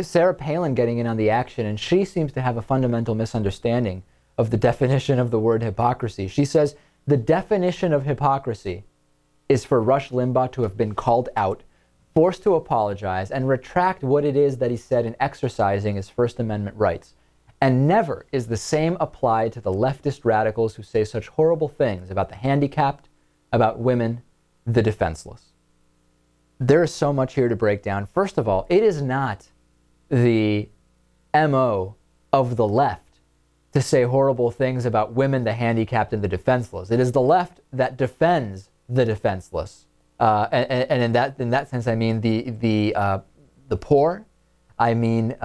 Sarah Palin getting in on the action, and she seems to have a fundamental misunderstanding of the definition of the word hypocrisy. She says the definition of hypocrisy is for Rush Limbaugh to have been called out, forced to apologize, and retract what it is that he said in exercising his First Amendment rights. And never is the same applied to the leftist radicals who say such horrible things about the handicapped, about women, the defenseless. There is so much here to break down. First of all, it is not the MO of the left to say horrible things about women, the handicapped, and the defenseless. It is the left that defends the defenseless. And in that sense, I mean the poor. I mean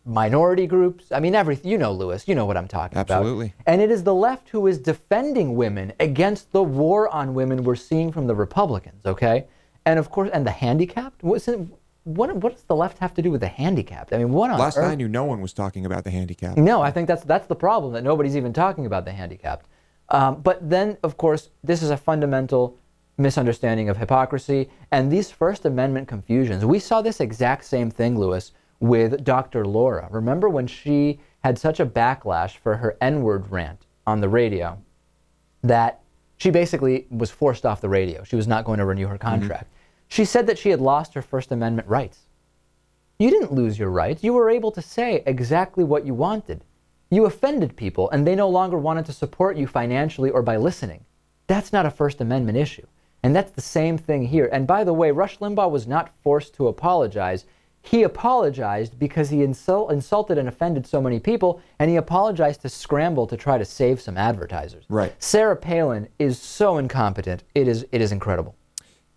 minority groups. I mean everything. You know, Lewis. You know what I'm talking about. Absolutely. And it is the left who is defending women against the war on women we're seeing from the Republicans. Okay, and of course, and the handicapped. What does the left have to do with the handicapped? I mean, what on Last earth? I knew, no one was talking about the handicapped. No, I think that's the problem, that nobody's even talking about the handicapped. But then, of course, this is a fundamental misunderstanding of hypocrisy. And these First Amendment confusions, we saw this exact same thing, Lewis, with Dr. Laura. Remember when she had such a backlash for her N-word rant on the radio that she basically was forced off the radio. She was not going to renew her contract. She said that she had lost her First Amendment rights. You didn't lose your rights. You were able to say exactly what you wanted. You offended people, and they no longer wanted to support you financially or by listening. That's not a First Amendment issue. And that's the same thing here. And by the way, Rush Limbaugh was not forced to apologize. He apologized because he insulted and offended so many people, and he apologized to scramble to try to save some advertisers. Right. Sarah Palin is so incompetent. It is incredible.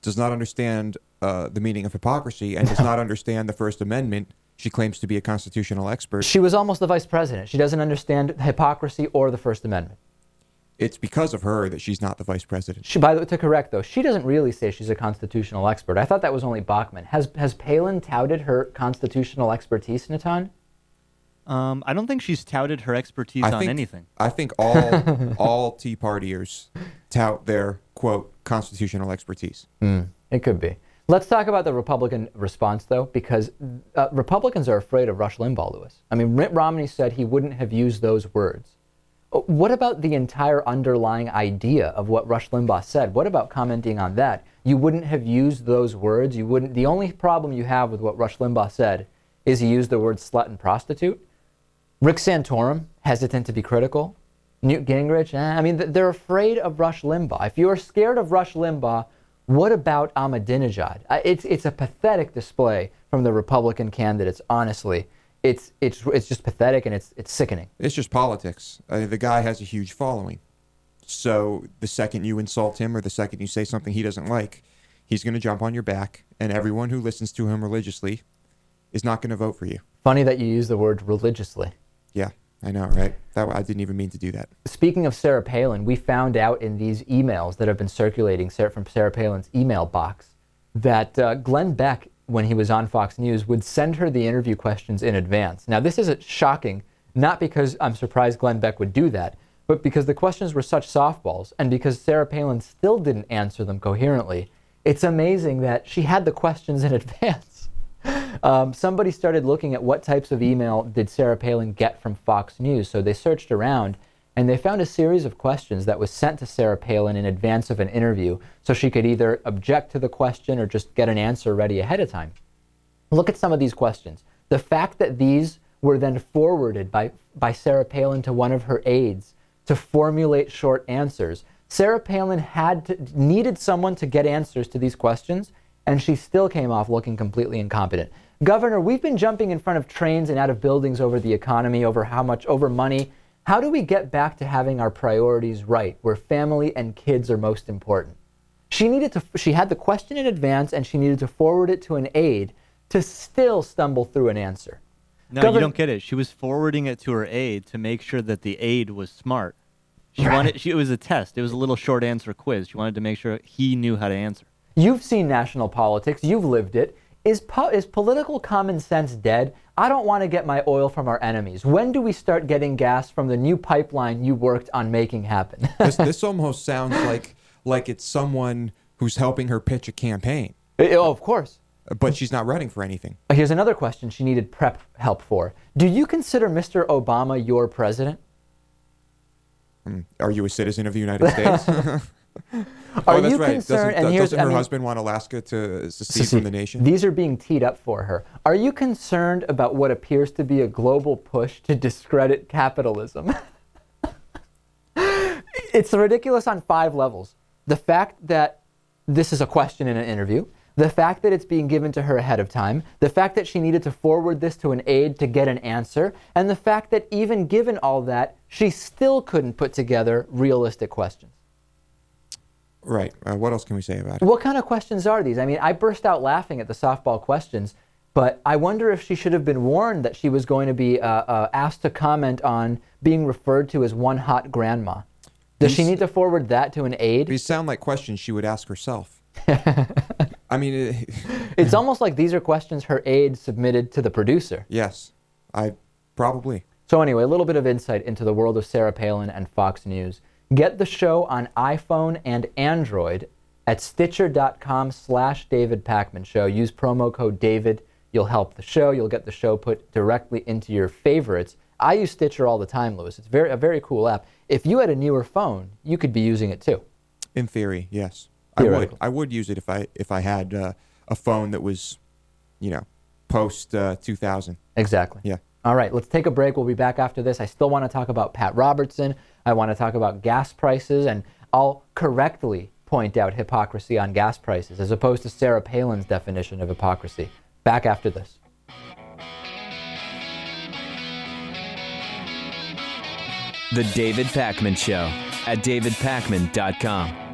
Does not understand the meaning of hypocrisy and does not understand the First Amendment. She claims to be a constitutional expert. She was almost the vice president. She doesn't understand hypocrisy or the First Amendment. It's because of her that she's not the vice president. By the way, to correct though, she doesn't really say she's a constitutional expert. I thought that was only Bachman. Has Palin touted her constitutional expertise, Natan? I don't think she's touted her expertise on anything. I think all Tea Partiers tout their, quote, constitutional expertise. It could be. Let's talk about the Republican response, though, because Republicans are afraid of Rush Limbaugh, Lewis. I mean, Mitt Romney said he wouldn't have used those words. What about the entire underlying idea of what Rush Limbaugh said? What about commenting on that? You wouldn't have used those words. You wouldn't. The only problem you have with what Rush Limbaugh said is he used the word slut and prostitute. Rick Santorum, hesitant to be critical. Newt Gingrich, I mean, they're afraid of Rush Limbaugh. If you're scared of Rush Limbaugh, what about Ahmadinejad? It's a pathetic display from the Republican candidates, honestly. It's just pathetic, and it's sickening. It's just politics. The guy has a huge following. So the second you insult him or the second you say something he doesn't like, he's going to jump on your back, and everyone who listens to him religiously is not going to vote for you. Funny that you use the word religiously. Yeah, I know, right? I didn't even mean to do that. Speaking of Sarah Palin, we found out in these emails that have been circulating from Sarah Palin's email box that Glenn Beck, when he was on Fox News, would send her the interview questions in advance. Now, this isn't shocking, not because I'm surprised Glenn Beck would do that, but because the questions were such softballs, and because Sarah Palin still didn't answer them coherently. It's amazing that she had the questions in advance. Somebody started looking at what types of email did Sarah Palin get from Fox News, so they searched around, and they found a series of questions that was sent to Sarah Palin in advance of an interview, so she could either object to the question or just get an answer ready ahead of time. Look at some of these questions. The fact that these were then forwarded by Sarah Palin to one of her aides to formulate short answers. Sarah Palin needed someone to get answers to these questions, and she still came off looking completely incompetent. Governor, we've been jumping in front of trains and out of buildings over the economy, over money. How do we get back to having our priorities right, where family and kids are most important? She had the question in advance, and she needed to forward it to an aide to still stumble through an answer. No, you don't get it. She was forwarding it to her aide to make sure that the aide was smart. It was a test. It was a little short answer quiz. She wanted to make sure he knew how to answer. You've seen national politics. You've lived it. Is political common sense dead? I don't want to get my oil from our enemies. When do we start getting gas from the new pipeline you worked on making happen? This almost sounds like it's someone who's helping her pitch a campaign. Oh, of course. but she's not running for anything. Here's another question she needed prep help for. Do you consider Mr. Obama your president? Are you a citizen of the United States? Are that's you right. concerned? Doesn't her husband want Alaska to secede from the nation? These are being teed up for her. Are you concerned about what appears to be a global push to discredit capitalism? It's ridiculous on 5 levels. The fact that this is a question in an interview, the fact that it's being given to her ahead of time, the fact that she needed to forward this to an aide to get an answer, and the fact that even given all that, she still couldn't put together realistic questions. Right. What else can we say about it? What kind of questions are these? I mean, I burst out laughing at the softball questions, but I wonder if she should have been warned that she was going to be asked to comment on being referred to as one hot grandma. Does she need to forward that to an aide? These sound like questions she would ask herself. I mean... It's almost like these are questions her aide submitted to the producer. Yes. Probably. So anyway, a little bit of insight into the world of Sarah Palin and Fox News. Get the show on iPhone and Android at Stitcher.com/David Pakman Show. Use promo code David. You'll help the show. You'll get the show put directly into your favorites. I use Stitcher all the time, Louis. It's a very cool app. If you had a newer phone, you could be using it too. In theory, yes. I would use it if I had a phone that was, post 2000. Exactly. Yeah. All right, let's take a break. We'll be back after this. I still want to talk about Pat Robertson. I want to talk about gas prices, and I'll correctly point out hypocrisy on gas prices as opposed to Sarah Palin's definition of hypocrisy. Back after this. The David Pakman Show at davidpakman.com.